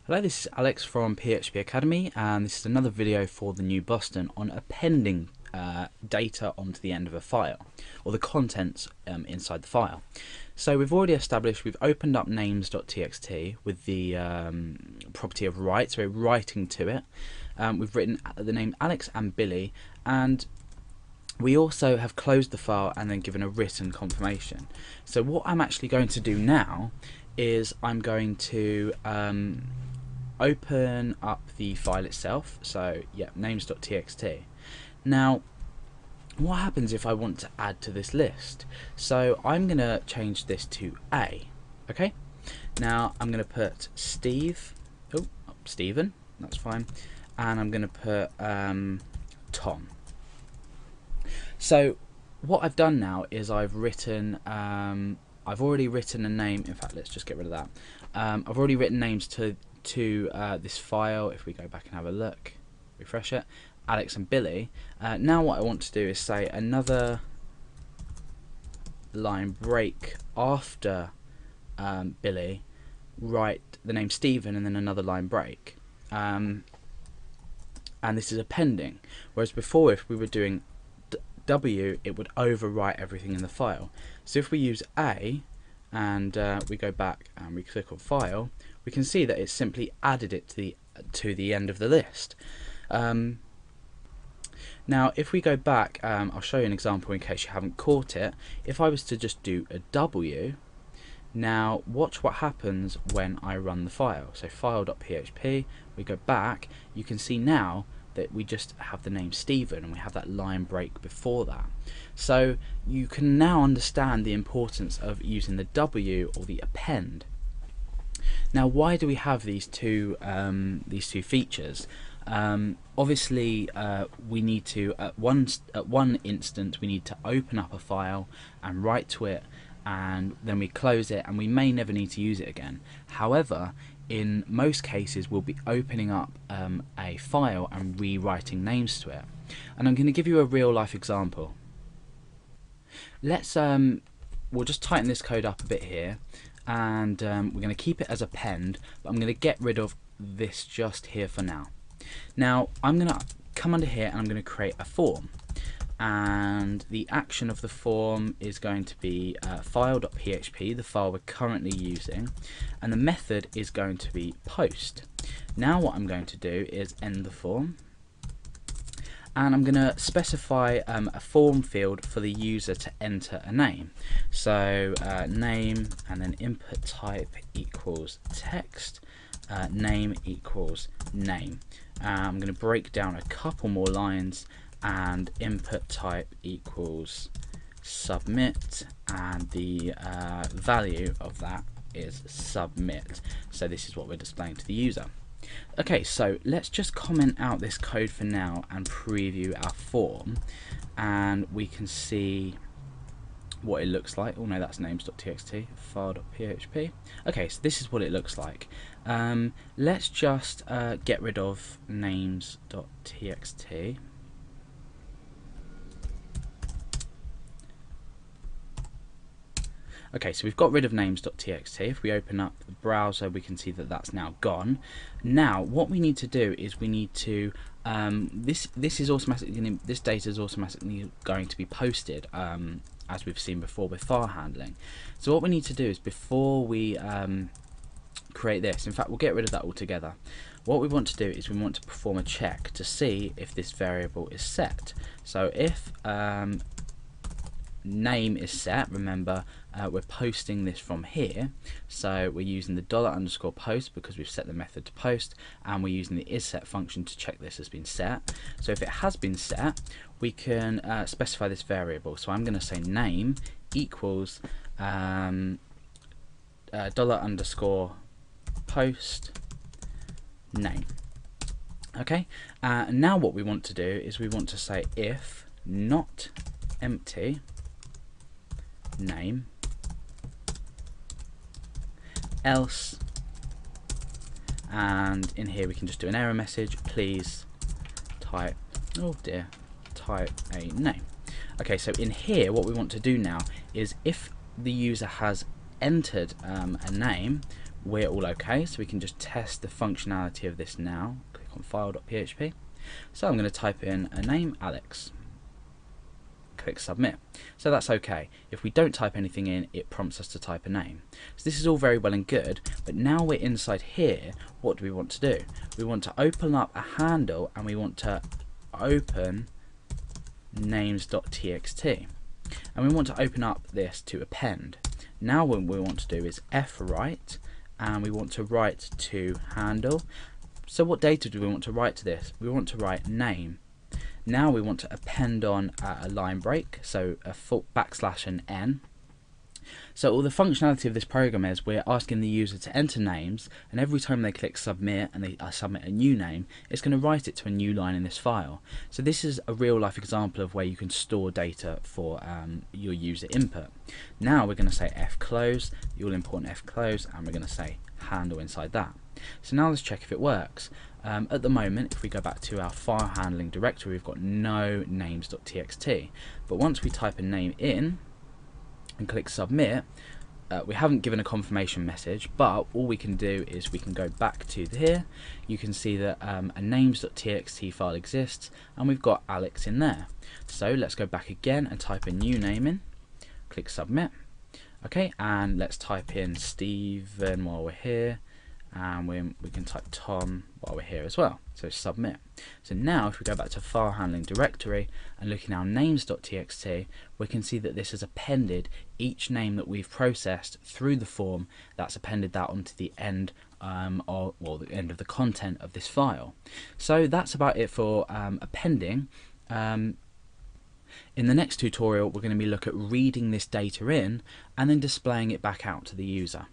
Hello, this is Alex from PHP Academy, and this is another video for the new Boston on appending data onto the end of a file, or the contents inside the file. So we've already established, we've opened up names.txt with the property of write, so we're writing to it. We've written the name Alex and Billy, and we also have closed the file and then given a written confirmation. So what I'm actually going to do now is I'm going to open up the file itself. So yeah, names.txt. Now what happens if I want to add to this list? So I'm going to change this to A. Okay, now I'm going to put Stephen, that's fine, and I'm going to put Tom. So what I've done now is I've written I've already written a name. In fact, let's just get rid of that. I've already written names to this file. If we go back and have a look, refresh it, Alex and Billy. Now what I want to do is say another line break after Billy, write the name Stephen, and then another line break. And this is appending, whereas before if we were doing W, it would overwrite everything in the file. So if we use A and we go back and we click on file, we can see that it's simply added it to the end of the list. Now if we go back, I'll show you an example in case you haven't caught it. If I was to just do a W, now watch what happens when I run the file. So file.php, we go back, you can see now that we just have the name Stephen and we have that line break before that. So you can now understand the importance of using the W or the append. Now why do we have these two features? Obviously we need to at one instant we need to open up a file and write to it, and then we close it and we may never need to use it again. However, in most cases we'll be opening up a file and rewriting names to it, and I'm going to give you a real life example. Let's we'll just tighten this code up a bit here, and we're going to keep it as append, but I'm going to get rid of this just here for now. Now I'm going to come under here and I'm going to create a form, and the action of the form is going to be file.php, the file we're currently using, and the method is going to be post. Now what I'm going to do is end the form, and I'm going to specify a form field for the user to enter a name. So name, and then input type equals text, name equals name. I'm going to break down a couple more lines, and input type equals submit, and the value of that is submit. So this is what we're displaying to the user. Okay, so let's just comment out this code for now and preview our form, and we can see what it looks like. Oh no, that's names.txt, file.php. Okay, so this is what it looks like. Let's just get rid of names.txt. Okay, so we've got rid of names.txt. If we open up the browser, we can see that that's now gone. Now, what we need to do is we need to this data is automatically going to be posted, as we've seen before with file handling. So what we need to do is, before we create this, in fact we'll get rid of that altogether. What we want to do is we want to perform a check to see if this variable is set. So if name is set, remember we're posting this from here, so we're using the $_post because we've set the method to post, and we're using the isSet function to check this has been set. So if it has been set, we can specify this variable. So I'm going to say name equals $_post name. Okay, now what we want to do is we want to say if not empty name, else, and in here we can just do an error message, please type, oh dear, type a name. Okay, so in here what we want to do now is, if the user has entered a name, we're all okay, so we can just test the functionality of this now. Click on file.php. So I'm going to type in a name, Alex. Click submit. So that's okay. If we don't type anything in, it prompts us to type a name. So this is all very well and good, but now we're inside here, what do we want to do? We want to open up a handle and we want to open names.txt. And we want to open up this to append. Now what we want to do is fwrite, and we want to write to handle. So what data do we want to write to this? We want to write name. Now we want to append on a line break, so a full backslash and n. So all the functionality of this program is we're asking the user to enter names, and every time they click submit and they submit a new name, it's going to write it to a new line in this file. So this is a real life example of where you can store data for your user input. Now we're going to say fclose, the all important fclose, and we're going to say handle inside that. So now let's check if it works. At the moment, if we go back to our file handling directory, we've got no names.txt. But once we type a name in and click submit, we haven't given a confirmation message, but all we can do is we can go back to here. You can see that a names.txt file exists, and we've got Alex in there. So let's go back again and type a new name in, click submit. Okay, and let's type in Stephen while we're here, and we can type Tom while we're here as well. So submit. So now if we go back to file handling directory and look in our names.txt, we can see that this has appended each name that we've processed through the form. That's appended that onto the end the end of the content of this file. So that's about it for appending. In the next tutorial, we're going to look at reading this data in and then displaying it back out to the user.